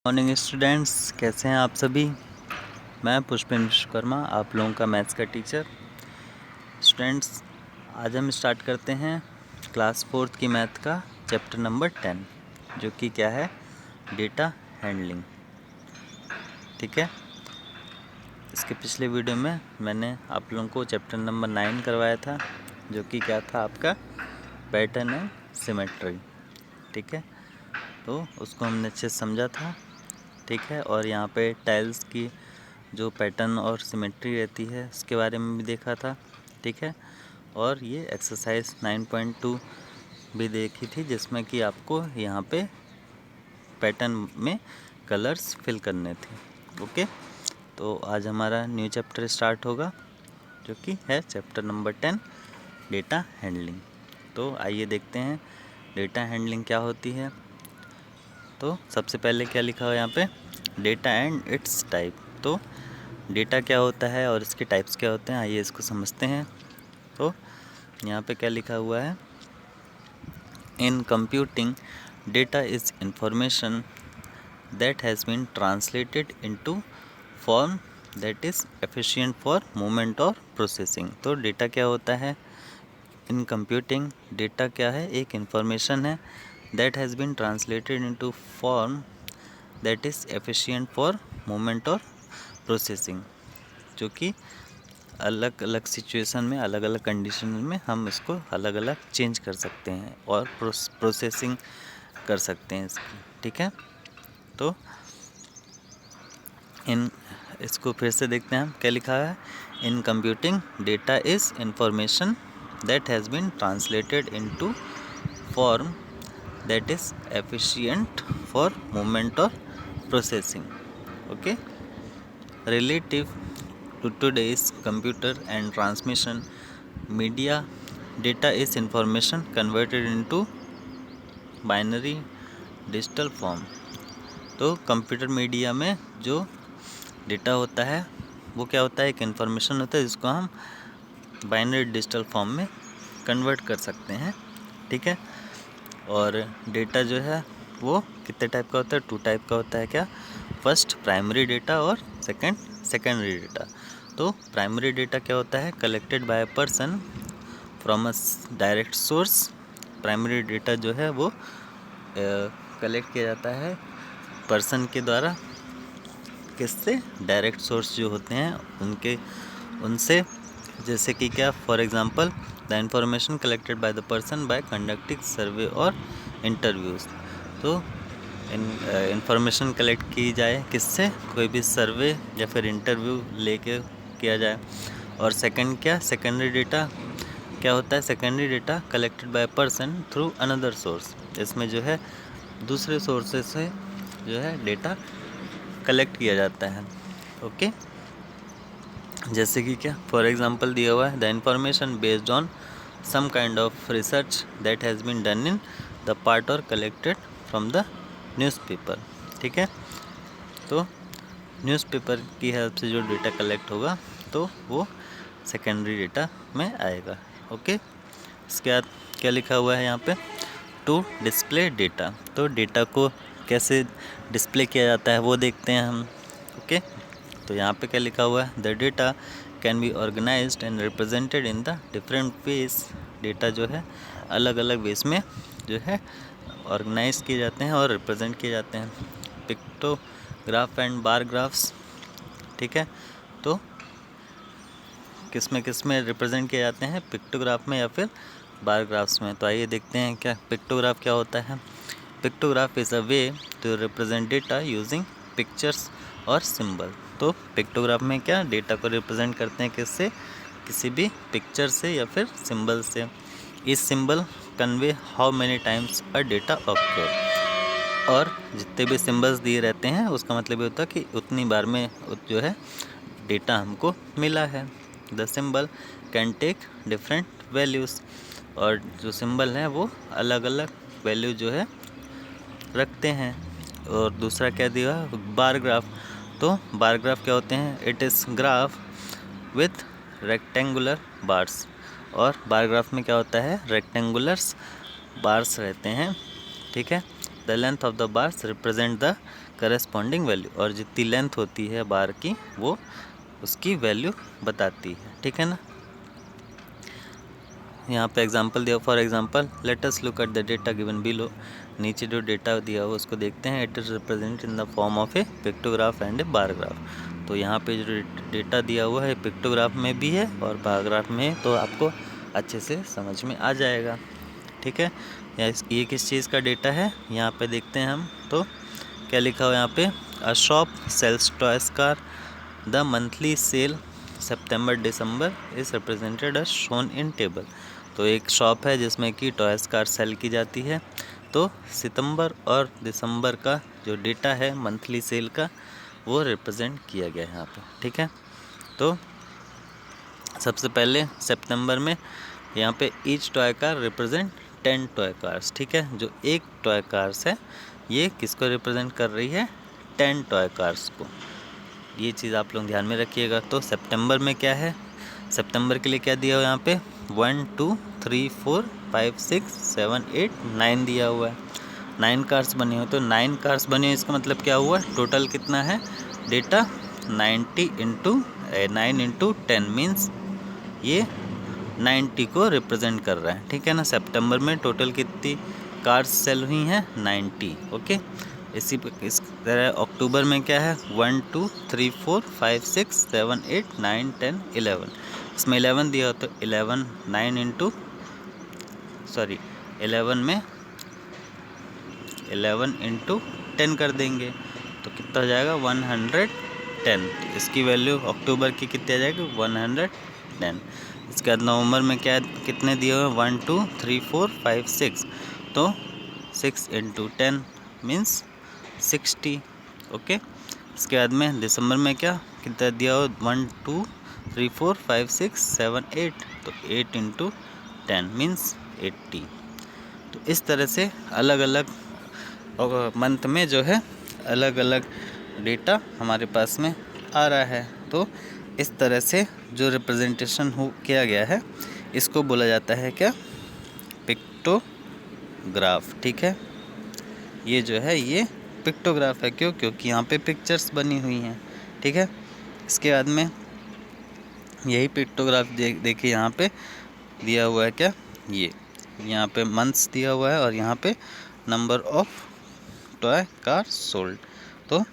Morning students, कैसे हैं आप सभी। मैं पुष्पेंद्र विश्वकर्मा, आप लोगों का मैथ्स का टीचर। स्टूडेंट्स, आज हम स्टार्ट करते हैं क्लास 4th की मैथ का चैप्टर नंबर 10, जो कि क्या है, डेटा हैंडलिंग। ठीक है, इसके पिछले वीडियो में मैंने आप लोगों को चैप्टर नंबर 9 करवाया था, जो कि क्या था आपका, पैटर्न एंड सिमेट्री। ठीक है, तो उसको हमने अच्छे से समझा था। ठीक है, और यहाँ पे टाइल्स की जो पैटर्न और सिमेट्री रहती है उसके बारे में भी देखा था। ठीक है, और ये एक्सरसाइज 9.2 भी देखी थी, जिसमें कि आपको यहाँ पे पैटर्न में कलर्स फिल करने थे। ओके, तो आज हमारा न्यू चैप्टर स्टार्ट होगा, जो कि है चैप्टर नंबर 10, डेटा हैंडलिंग। तो आइए देखते हैं डेटा हैंडलिंग क्या होती है। तो सबसे पहले क्या लिखा हुआ है यहाँ पे, डेटा एंड इट्स टाइप। तो डेटा क्या होता है और इसके टाइप्स क्या होते हैं, आइए इसको समझते हैं। तो यहाँ पे क्या लिखा हुआ है, in computing data is information that has been translated into form that is efficient for movement और प्रोसेसिंग। तो डेटा क्या होता है, इन कंप्यूटिंग डेटा क्या है, एक इंफॉर्मेशन है, that has been translated into form that is efficient for movement और प्रोसेसिंग, जो कि अलग अलग सिचुएशन में, अलग अलग कंडीशन में हम इसको अलग अलग चेंज कर सकते हैं और प्रोसेसिंग कर सकते हैं इसकी। ठीक है, तो इसको फिर से देखते हैं हम क्या लिखा है, in computing data is information that has been translated into form that is efficient for movement और processing. Okay, relative to today's computer and transmission media, data is information converted into binary digital form। तो computer media में जो data होता है वो क्या होता है, एक इन्फॉर्मेशन होता है जिसको हम बाइनरी डिजिटल फॉर्म में कन्वर्ट कर सकते हैं। ठीक है, और डेटा जो है वो कितने टाइप का होता है, 2 टाइप का होता है। क्या, फर्स्ट प्राइमरी डेटा और सेकंड सेकेंडरी डेटा। तो प्राइमरी डेटा क्या होता है, collected by a person from a direct source. Primary data जो है वो कलेक्ट किया जाता है पर्सन के द्वारा, किससे, डायरेक्ट सोर्स जो होते हैं उनसे। जैसे कि क्या, for example, the information collected by the person by conducting survey और इंटरव्यूज़। तो इंफॉर्मेशन कलेक्ट की जाए किससे, कोई भी सर्वे या फिर इंटरव्यू लेके किया जाए। और सेकंड क्या, सेकेंडरी डेटा क्या होता है, secondary data collected by person through another source. इसमें जो है दूसरे सोर्सेज से जो है डेटा कलेक्ट किया जाता है। ओके, जैसे कि क्या, फॉर एग्जांपल दिया हुआ है, the information based on some kind of research that has been done in the part और कलेक्टेड फ्रॉम द न्यूज़पेपर। ठीक है, तो न्यूज़पेपर की हेल्प से जो डेटा कलेक्ट होगा तो वो सेकेंडरी डेटा में आएगा। ओके, इसके बाद क्या लिखा हुआ है यहाँ पे, टू डिस्प्ले डेटा। तो डेटा को कैसे डिस्प्ले किया जाता है वो देखते हैं हम। ओके, तो यहाँ पे क्या लिखा हुआ है, the data can be organised and represented in the different ways. Data जो है अलग अलग वेज में जो है ऑर्गेनाइज किए जाते हैं और रिप्रेजेंट किए जाते हैं, पिक्टोग्राफ एंड बार ग्राफ्स। ठीक है, तो किस में रिप्रेजेंट किए जाते हैं, पिक्टोग्राफ में या फिर बार ग्राफ्स में। तो आइए देखते हैं क्या पिक्टोग्राफ क्या होता है। Pictograph is a way to represent data using pictures और सिंबल। तो पिक्टोग्राफ में क्या, डेटा को रिप्रेजेंट करते हैं किससे, किसी भी पिक्चर से या फिर सिंबल से। इस symbol convey how many times a data occur. और जितने भी सिंबल्स दिए रहते हैं उसका मतलब ये होता है कि उतनी बार में जो है डेटा हमको मिला है। The symbol can take different values. और जो सिंबल हैं वो अलग अलग वैल्यू जो है रखते हैं। और दूसरा क्या दिया, बार ग्राफ। तो बार ग्राफ क्या होते हैं, it is graph with rectangular bars. और बार ग्राफ में क्या होता है, रेक्टेंगुलर्स बार्स रहते हैं। ठीक है, the length of the bars represent the corresponding value, और जितनी लेंथ होती है बार की वो उसकी वैल्यू बताती है, ठीक है ना। यहाँ पे एग्जांपल दिया, for example let us look at the data given below. नीचे जो डेटा दिया हुआ उसको देखते हैं। It is represent in the form of A pictograph and A bar graph. तो यहाँ पे जो डेटा दिया हुआ है पिक्टोग्राफ में भी है और बार ग्राफ में, तो आपको अच्छे से समझ में आ जाएगा, ठीक है। ये किस चीज़ का डेटा है यहाँ पे देखते हैं हम। तो क्या लिखा हुआ यहाँ पे, a shop sales toys car, the monthly sale September December is represented as shown in table. तो एक शॉप है जिसमें कि टॉयज कार सेल की जाती है, तो सितंबर और दिसंबर का जो डेटा है मंथली सेल का वो रिप्रेजेंट किया गया है यहाँ पे, ठीक है। तो सबसे पहले सितंबर में यहाँ पे each toy car represent 10 toy cars, ठीक है। जो एक टॉय कार्स है ये किसको रिप्रेजेंट कर रही है, 10 टॉय कार्स को। ये चीज़ आप लोग ध्यान में रखिएगा। तो सितंबर में क्या है, सितंबर के लिए क्या दिया हुआ है यहाँ पे, 1 2 3 4 5 6 7 8 9 दिया हुआ है। 9 कार्स बने हुए, तो 9 कार्स बने हुए इसका मतलब क्या हुआ, टोटल कितना है डेटा, 90 इंटू 9 इंटू 10 मीन्स ये 90 को रिप्रेजेंट कर रहा है, ठीक है ना। सितंबर में टोटल कितनी कार्स सेल हुई हैं, 90, ओके। इस तरह अक्टूबर में क्या है, 1 2 3 4 5 6 7 8 9 10 11, इसमें 11 दिया हो तो 11 9 इंटू 11 में 11 इंटू 10 कर देंगे तो कितना हो जाएगा, 110। इसकी वैल्यू अक्टूबर की कितनी आ जाएगी, 110। इसके बाद नवंबर में क्या कितने दिए हुए, 1 2 3 4 5 6, तो 6 इंटू 10 मीन्स 60, ओके। इसके बाद में दिसंबर में क्या कितना दिया हो, 1 2 3 4 5 6 7 8, तो 8 इंटू 10 मीन्स 80। तो इस तरह से अलग अलग मंथ में जो है अलग अलग डेटा हमारे पास में आ रहा है। तो इस तरह से जो रिप्रेजेंटेशन किया गया है इसको बोला जाता है क्या, पिक्टोग्राफ, ठीक है। ये जो है ये पिक्टोग्राफ है, क्यों, क्योंकि यहाँ पे पिक्चर्स बनी हुई हैं, ठीक है। इसके बाद में यही पिक्टोग्राफ देखिए यहाँ पे दिया हुआ है क्या, ये यहाँ पे मंथ्स दिया हुआ है और यहाँ पे number of toy car sold. तो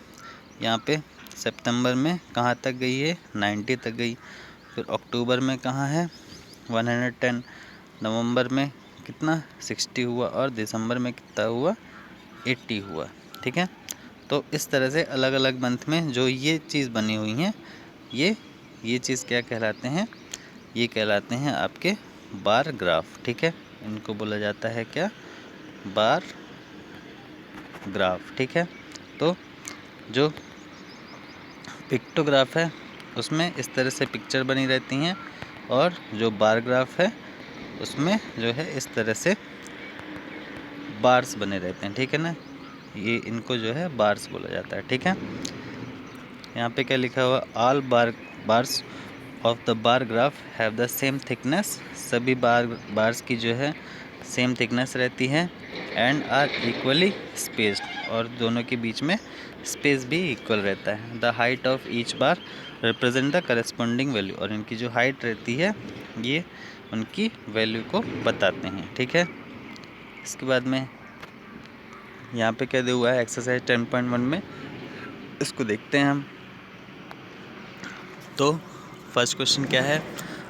यहाँ पे सितंबर में कहाँ तक गई है, 90 तक गई। फिर अक्टूबर में कहाँ है, 110। नवंबर में कितना, 60 हुआ, और दिसंबर में कितना हुआ, 80 हुआ, ठीक है। तो इस तरह से अलग अलग मंथ में जो ये चीज़ बनी हुई हैं ये चीज़ क्या कहलाते हैं, ये कहलाते हैं आपके बार ग्राफ, ठीक है। इनको बोला जाता है क्या, बार ग्राफ, ठीक है। तो जो पिक्टोग्राफ है उसमें इस तरह से पिक्चर बनी रहती हैं, और जो बार ग्राफ है उसमें जो है इस तरह से बार्स बने रहते हैं, ठीक है ना। ये इनको जो है बार्स बोला जाता है, ठीक है। यहाँ पे क्या लिखा हुआ, all bars of the bar graph have the same thickness. सभी बार्स की जो है सेम थिकनेस रहती है, एंड आर इक्वली स्पेस्ड, और दोनों के बीच में स्पेस भी इक्वल रहता है। The height of each bar represent the corresponding value, और इनकी जो हाइट रहती है ये उनकी वैल्यू को बताते हैं, ठीक है। इसके बाद में यहाँ पे क्या दिया हुआ है एक्सरसाइज 10.1 में, इसको देखते हैं हम। तो फर्स्ट क्वेश्चन क्या है,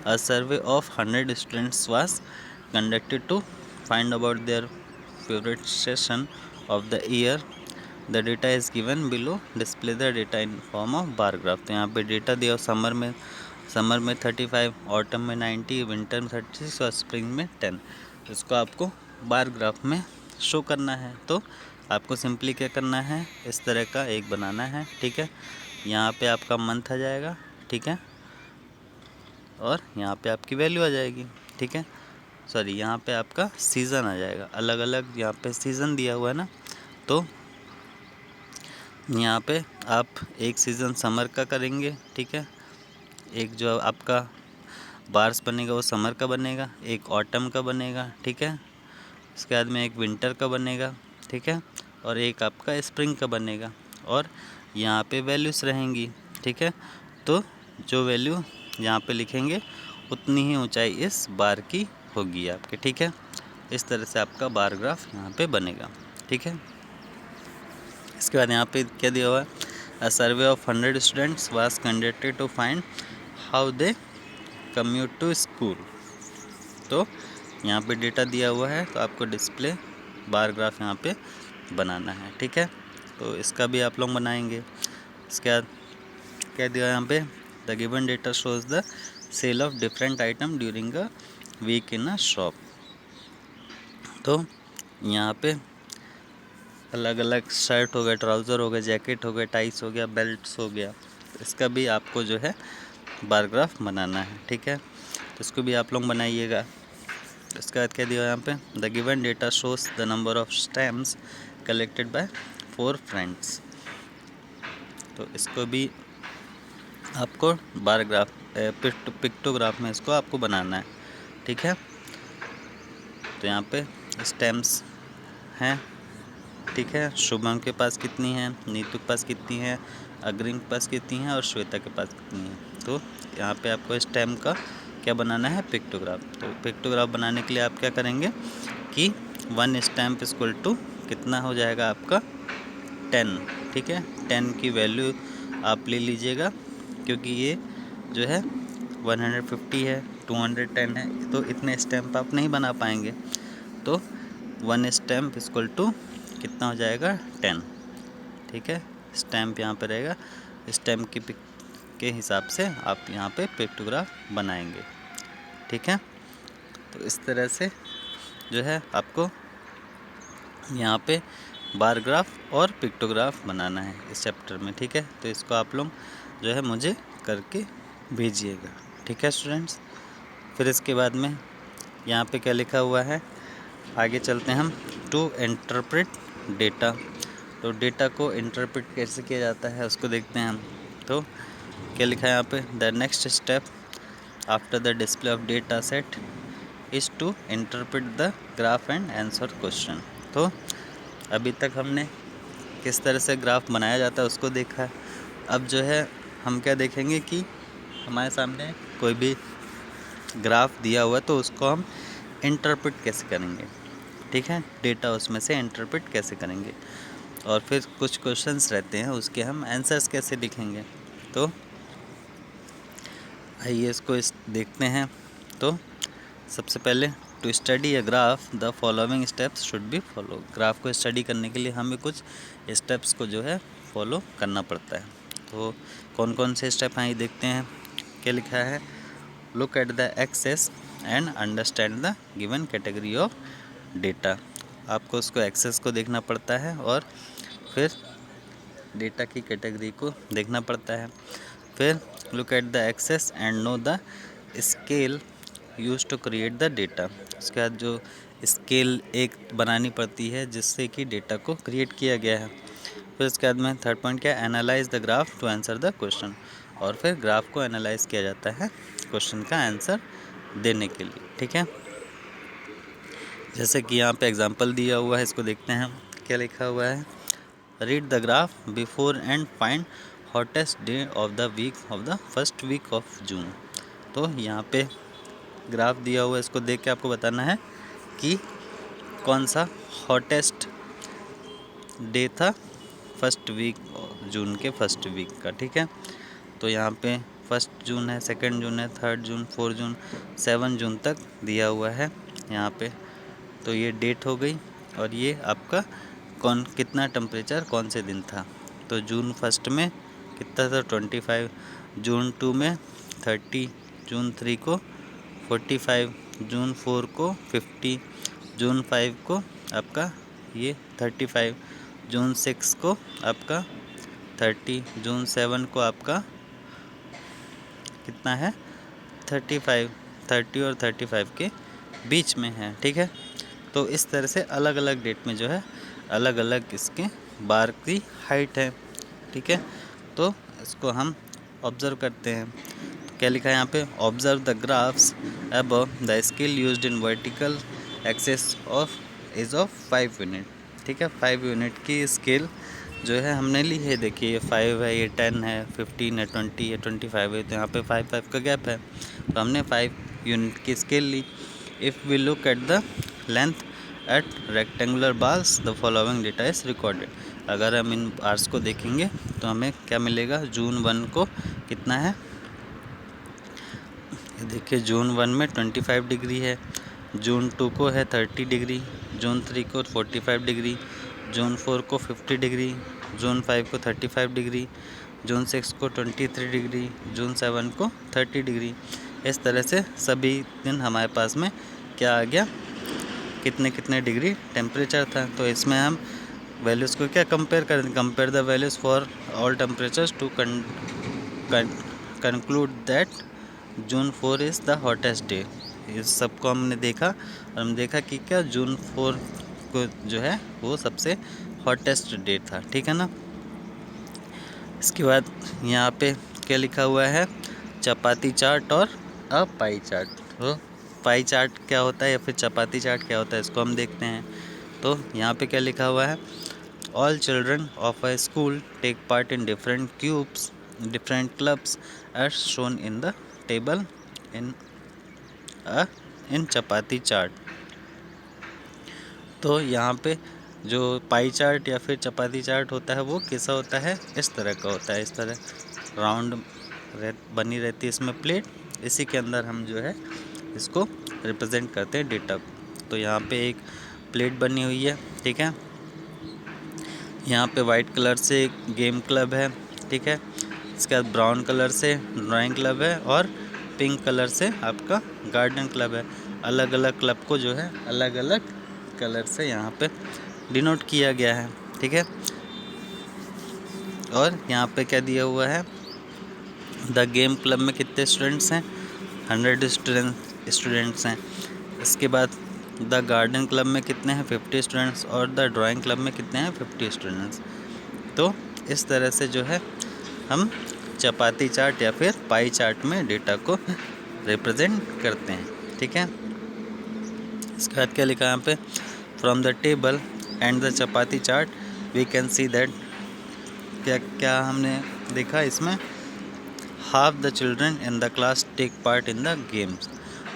a survey of 100 students was conducted to find about their favourite session of the year. The data is given below, display the data in form of bar graph. तो यहाँ पे डेटा दिया summer में 35, autumn में 90, winter में 36 और spring में 10। इसको आपको बार ग्राफ में शो करना है। तो आपको सिंपली क्या करना है, इस तरह का एक बनाना है, ठीक है। यहाँ पे आपका मंथ आ जाएगा, ठीक है, और यहाँ पे आपकी वैल्यू आ जाएगी, ठीक है। सॉरी, यहाँ पे आपका सीज़न आ जाएगा, अलग अलग यहाँ पे सीज़न दिया हुआ है ना। तो यहाँ पे आप एक सीज़न समर का करेंगे, ठीक है। एक जो आपका बार्स बनेगा वो समर का बनेगा, एक ऑटम का बनेगा, ठीक है। इसके बाद में एक विंटर का बनेगा, ठीक है, और एक आपका स्प्रिंग का बनेगा। और यहाँ पे वैल्यूज़ रहेंगी, ठीक है। तो जो वैल्यू यहाँ पे लिखेंगे उतनी ही ऊंचाई इस बार की होगी आपके, ठीक है। इस तरह से आपका बार ग्राफ यहाँ पे बनेगा, ठीक है। इसके बाद यहाँ पे क्या दिया हुआ है, a survey of 100 students was conducted to find how they commute to school. तो यहाँ पे डेटा दिया हुआ है, तो आपको डिस्प्ले बार ग्राफ यहाँ पे बनाना है, ठीक है। तो इसका भी आप लोग बनाएंगे। इसके बाद क्या दिया है यहाँ पे, the given data shows the sale of different item during a week in a shop. तो यहाँ पे अलग अलग शर्ट हो गए, ट्राउज़र हो गए, जैकेट हो गए, टाइस हो गया, बेल्ट्स हो गया, इसका भी आपको जो है बार ग्राफ बनाना है, ठीक है। तो इसको भी आप लोग बनाइएगा। इसके बाद क्या दिया यहाँ पे, the given data shows the number of stamps collected by 4 friends. तो इसको भी आपको बार ग्राफ पिक्टोग्राफ में इसको आपको बनाना है, ठीक है। तो यहाँ पे स्टैम्प्स हैं, ठीक है। शुभम के पास कितनी है, नीतू के पास कितनी है, अग्रिम के पास कितनी है और श्वेता के पास कितनी है। तो यहाँ पे आपको स्टैम्प का क्या बनाना है, पिक्टोग्राफ। तो पिक्टोग्राफ बनाने के लिए आप क्या करेंगे कि 1 स्टैम्प इक्वल टू कितना हो जाएगा आपका 10, ठीक है। 10 की वैल्यू आप ले लीजिएगा, क्योंकि ये जो है 150 है, 210 है, तो इतने स्टैम्प आप नहीं बना पाएंगे। तो 1 स्टैम्प इक्वल टू कितना हो जाएगा 10, ठीक है। स्टैम्प यहाँ पे रहेगा, स्टैम्प की पिक के हिसाब से आप यहाँ पे पिक्टोग्राफ बनाएंगे, ठीक है। तो इस तरह से जो है आपको यहाँ पे बार ग्राफ और पिक्टोग्राफ बनाना है इस चैप्टर में, ठीक है। तो इसको आप लोग जो है मुझे करके भेजिएगा, ठीक है स्टूडेंट्स। फिर इसके बाद में यहाँ पे क्या लिखा हुआ है, आगे चलते हैं हम, टू इंटरप्रेट डेटा। तो डेटा को इंटरप्रेट कैसे किया जाता है उसको देखते हैं हम। तो क्या लिखा है यहाँ पे, the next step after the display of data set is to interpret the graph and answer question. तो अभी तक हमने किस तरह से ग्राफ बनाया जाता है उसको देखा है। अब जो है हम क्या देखेंगे कि हमारे सामने कोई भी ग्राफ दिया हुआ है तो उसको हम इंटरप्रेट कैसे करेंगे, ठीक है। डेटा उसमें से इंटरप्रेट कैसे करेंगे, और फिर कुछ क्वेश्चंस रहते हैं उसके हम आंसर्स कैसे लिखेंगे। तो आइए इसको देखते हैं। तो सबसे पहले, to study a graph the following steps should be follow. Graph को स्टडी करने के लिए हमें कुछ स्टेप्स को जो है फॉलो करना पड़ता है। तो कौन कौन से स्टेप हैं ये देखते हैं। क्या लिखा है, look at the axes and understand the given category of data. आपको उसको एक्सेस को देखना पड़ता है और फिर डेटा की कैटेगरी को देखना पड़ता है। फिर look at the axes and know the scale use to create the data. उसके बाद जो स्केल एक बनानी पड़ती है जिससे कि डेटा को क्रिएट किया गया है। फिर उसके बाद में थर्ड पॉइंट क्या है, analyse the graph to answer the question. और फिर ग्राफ को एनालाइज किया जाता है क्वेश्चन का आंसर देने के लिए, ठीक है। जैसे कि यहाँ पे एग्जांपल दिया हुआ है, इसको देखते हैं हम। क्या लिखा हुआ है, read the graph before and find hottest day of the week of the first week of June. तो यहाँ पे ग्राफ दिया हुआ है, इसको देख के आपको बताना है कि कौन सा हॉटेस्ट डे था फर्स्ट वीक जून के फर्स्ट वीक का, ठीक है। तो यहाँ पे 1 जून है, 2 जून है, 3 जून, 4 जून, 7 जून तक दिया हुआ है यहाँ पे। तो ये डेट हो गई और ये आपका कितना टेम्परेचर कौन से दिन था। तो जून 1 में कितना था 25, जून 2 में 30, जून 3 को 45, जून 4 को 50, जून 5 को आपका ये 35, जून 6 को आपका 30, जून 7 को आपका कितना है 35, 30 और 35 के बीच में है, ठीक है। तो इस तरह से अलग अलग डेट में जो है अलग अलग इसके बार की हाइट है, ठीक है। तो इसको हम ऑब्ज़र्व करते हैं। क्या लिखा है यहाँ पे, observe the graphs above the scale used in vertical access of is of 5 unit, ठीक है। 5 यूनिट की स्केल जो है हमने ली है, देखिए ये 5 है, ये 10 है, 15 है, 20 है, 25 है, तो यहाँ पे 5 का गैप है, तो हमने 5 यूनिट की स्केल ली। If we look at the length at rectangular bars the following data is recorded. अगर हम इन बार्स को देखेंगे तो हमें क्या मिलेगा, जून 1 को कितना है, देखिए जून 1 में 25 डिग्री है, जून 2 को है 30 डिग्री, जून 3 को 45 डिग्री, जून 4 को 50 डिग्री, जून 5 को 35 डिग्री, जून 6 को 23 डिग्री, जून 7 को 30 डिग्री। इस तरह से सभी दिन हमारे पास में क्या आ गया, कितने कितने डिग्री टेम्परेचर था। तो इसमें हम वैल्यूज़ को क्या कंपेयर करें, compare the values for all temperatures to conclude that June 4 is the hottest day. इस सबको हमने देखा और हम देखा कि क्या जून 4 को जो है वो सबसे हॉटेस्ट डे था, ठीक है ना। इसके बाद यहाँ पे क्या लिखा हुआ है, चपाती चार्ट और अ पाई चार्ट। तो पाई चार्ट क्या होता है या फिर चपाती चार्ट क्या होता है, इसको हम देखते हैं। तो यहाँ पे क्या लिखा हुआ है, all children of a school take part in different clubs as shown in the table in chapati chart. तो यहाँ पे जो पाई चार्ट या फिर चपाती चार्ट होता है वो कैसा होता है, इस तरह का होता है, इस तरह राउंड बनी रहती है इसमें प्लेट, इसी के अंदर हम जो है इसको रिप्रेजेंट करते हैं डेटा। तो यहाँ पे एक प्लेट बनी हुई है, ठीक है। यहाँ पे वाइट कलर से गेम क्लब है, ठीक है। इसके बाद ब्राउन कलर से ड्राइंग क्लब है और पिंक कलर से आपका गार्डन क्लब है। अलग अलग क्लब को जो है अलग अलग कलर से यहाँ पे डिनोट किया गया है, ठीक है। और यहाँ पे क्या दिया हुआ है, द गेम क्लब में कितने स्टूडेंट्स हैं, 100 स्टूडेंट्स हैं। इसके बाद द गार्डन क्लब में कितने हैं, 50 स्टूडेंट्स, और द ड्राइंग क्लब में कितने हैं, 50 स्टूडेंट्स। तो इस तरह से जो है हम चपाती चार्ट या फिर पाई चार्ट में डेटा को रिप्रेजेंट करते हैं, ठीक है। इसके बाद क्या लिखा है यहाँ पे, from the table and the chapati chart we can see that, क्या क्या हमने देखा इसमें, half the children in the class take part in the games.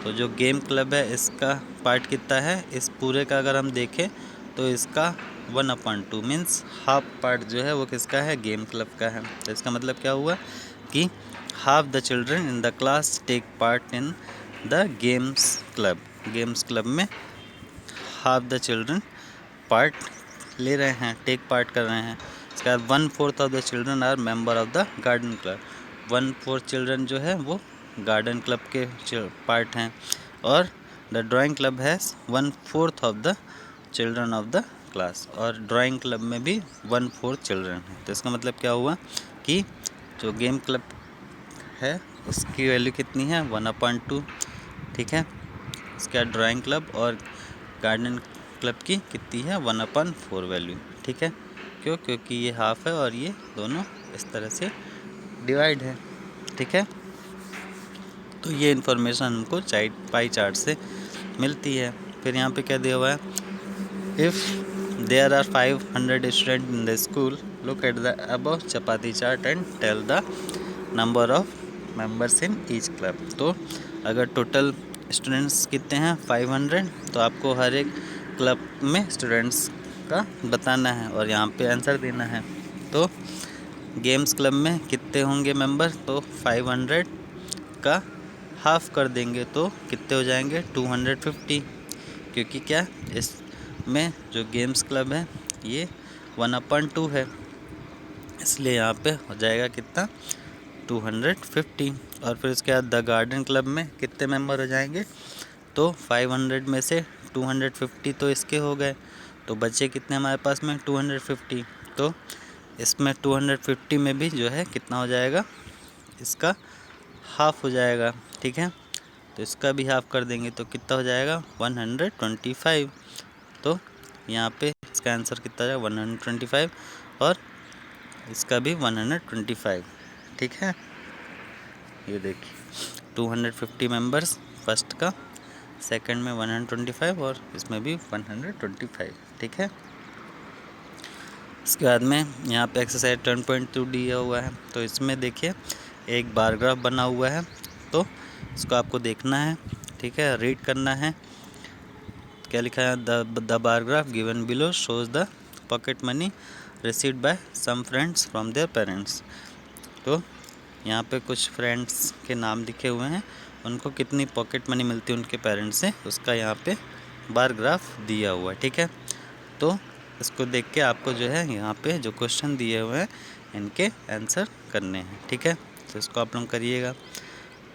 तो जो गेम क्लब है इसका पार्ट कितना है, इस पूरे का अगर हम देखें तो इसका 1/2 मीन्स हाफ पार्ट जो है वो किसका है, गेम क्लब का है। तो इसका मतलब क्या हुआ कि half the children in the class take part in the games club. Games club में हाफ द चिल्ड्रन पार्ट ले रहे हैं, टेक पार्ट कर रहे हैं। इसके बाद 1/4 of the children are member of the garden club. 1/4 children जो है वो गार्डन क्लब के पार्ट हैं। और the drawing club has 1/4 of the children of the class, और ड्राइंग क्लब में भी 1/4 चिल्ड्रन है। तो इसका मतलब क्या हुआ कि जो गेम क्लब है उसकी वैल्यू कितनी है, 1/2, ठीक है। इसके बाद ड्राइंग क्लब और गार्डन क्लब की कितनी है, 1/4 वैल्यू, ठीक है। क्यों, क्योंकि ये हाफ है और ये दोनों इस तरह से डिवाइड है, ठीक है। तो ये इन्फॉर्मेशन हमको पाई चार्ट से मिलती है। फिर यहाँ पे क्या दिया हुआ है, if there are 500 student in the school look at the above chapati chart and tell the number of members in each club. तो अगर टोटल स्टूडेंट्स कितने हैं, 500, तो आपको हर एक क्लब में स्टूडेंट्स का बताना है और यहाँ पे आंसर देना है। तो गेम्स क्लब में कितने होंगे मेंबर, तो 500 का हाफ कर देंगे तो कितने हो जाएंगे, 250, क्योंकि क्या इसमें जो गेम्स क्लब है ये 1/2 है, इसलिए यहाँ पे हो जाएगा कितना, 250। और फिर उसके बाद द गार्डन क्लब में कितने मेंबर हो जाएंगे, तो 500 में से 250 तो इसके हो गए, तो बचे कितने हमारे पास में, 250। तो इसमें 250 में भी जो है कितना हो जाएगा, इसका हाफ हो जाएगा, ठीक है। तो इसका भी हाफ कर देंगे तो कितना हो जाएगा, 125। तो यहाँ पे इसका आंसर कितना जाएगा, 125, और इसका भी 125, ठीक है। ये देखिए 250 मेंबर्स फर्स्ट का, सेकंड में 125 और इसमें भी 125, ठीक है। इसके बाद में यहाँ पे एक्सरसाइज 10.2 दिया हुआ है, तो इसमें देखिए एक बार ग्राफ बना हुआ है, तो इसको आपको देखना है, ठीक है, रीड करना है। क्या लिखा है, the bar graph given below shows the pocket money received by some friends from their parents. तो यहाँ पे कुछ फ्रेंड्स के नाम लिखे हुए हैं, उनको कितनी पॉकेट मनी मिलती है उनके पेरेंट्स से, उसका यहाँ पे बार ग्राफ दिया हुआ है, ठीक है। तो इसको देख के आपको जो है यहाँ पे जो क्वेश्चन दिए हुए हैं इनके आंसर करने हैं, ठीक है। तो इसको आप लोग करिएगा।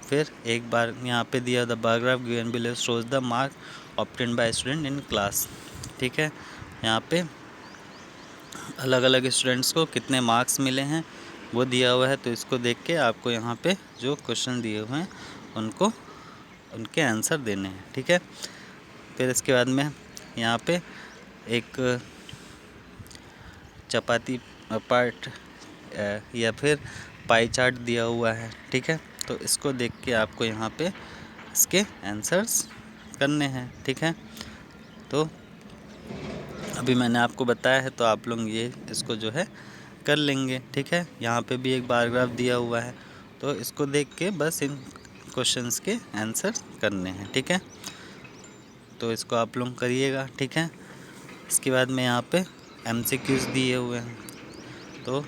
फिर एक बार यहाँ पे दिया the bar graph given below shows the mark obtained by student in class, ठीक है। यहाँ पे अलग अलग स्टूडेंट्स को कितने मार्क्स मिले हैं वो दिया हुआ है, तो इसको देख के आपको यहाँ पे जो क्वेश्चन दिए हुए हैं उनको उनके आंसर देने हैं, ठीक है। फिर इसके बाद में यहाँ पे एक चपाती पार्ट या फिर पाई चार्ट दिया हुआ है, ठीक है। तो इसको देख के आपको यहाँ पे इसके आंसर्स करने हैं, ठीक है। तो अभी मैंने आपको बताया है, तो आप लोग ये इसको जो है कर लेंगे, ठीक है। यहाँ पे भी एक बार ग्राफ दिया हुआ है, तो इसको देख के बस इन क्वेश्चंस के आंसर करने हैं, ठीक है। तो इसको आप लोग करिएगा, ठीक है। इसके बाद में यहाँ पे MCQs दिए हुए हैं, तो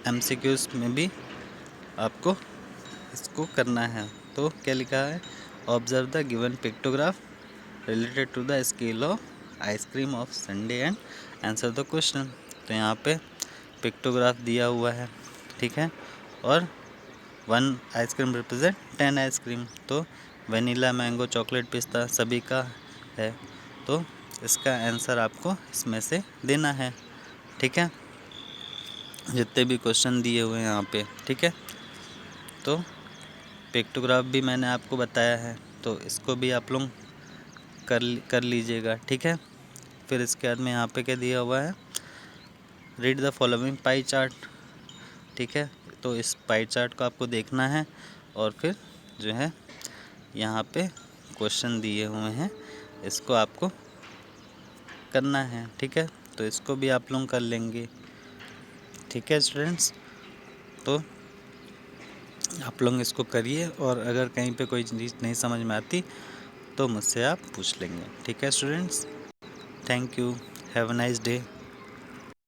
MCQs में भी आपको इसको करना है। तो क्या लिखा है, observe the given pictograph related to the scale of ice cream of Sunday and answer the question. तो यहाँ पे पिक्टोग्राफ दिया हुआ है, ठीक है, और 1 आइसक्रीम रिप्रेजेंट 10 आइसक्रीम, तो वनीला, मैंगो, चॉकलेट, पिस्ता सभी का है, तो इसका आंसर आपको इसमें से देना है, ठीक है, जितने भी क्वेश्चन दिए हुए हैं यहाँ पे, ठीक है। तो पिक्टोग्राफ भी मैंने आपको बताया है, तो इसको भी आप लोग कर लीजिएगा, ठीक है। फिर इसके बाद में यहाँ पे क्या दिया हुआ है, read the following pie chart, ठीक है। तो इस पाई चार्ट को आपको देखना है और फिर जो है यहाँ पे क्वेश्चन दिए हुए हैं इसको आपको करना है, ठीक है। तो इसको भी आप लोग कर लेंगे, ठीक है स्टूडेंट्स। तो आप लोग इसको करिए, और अगर कहीं पे कोई चीज़ नहीं समझ में आती तो मुझसे आप पूछ लेंगे, ठीक है students. Thank you, have a nice day.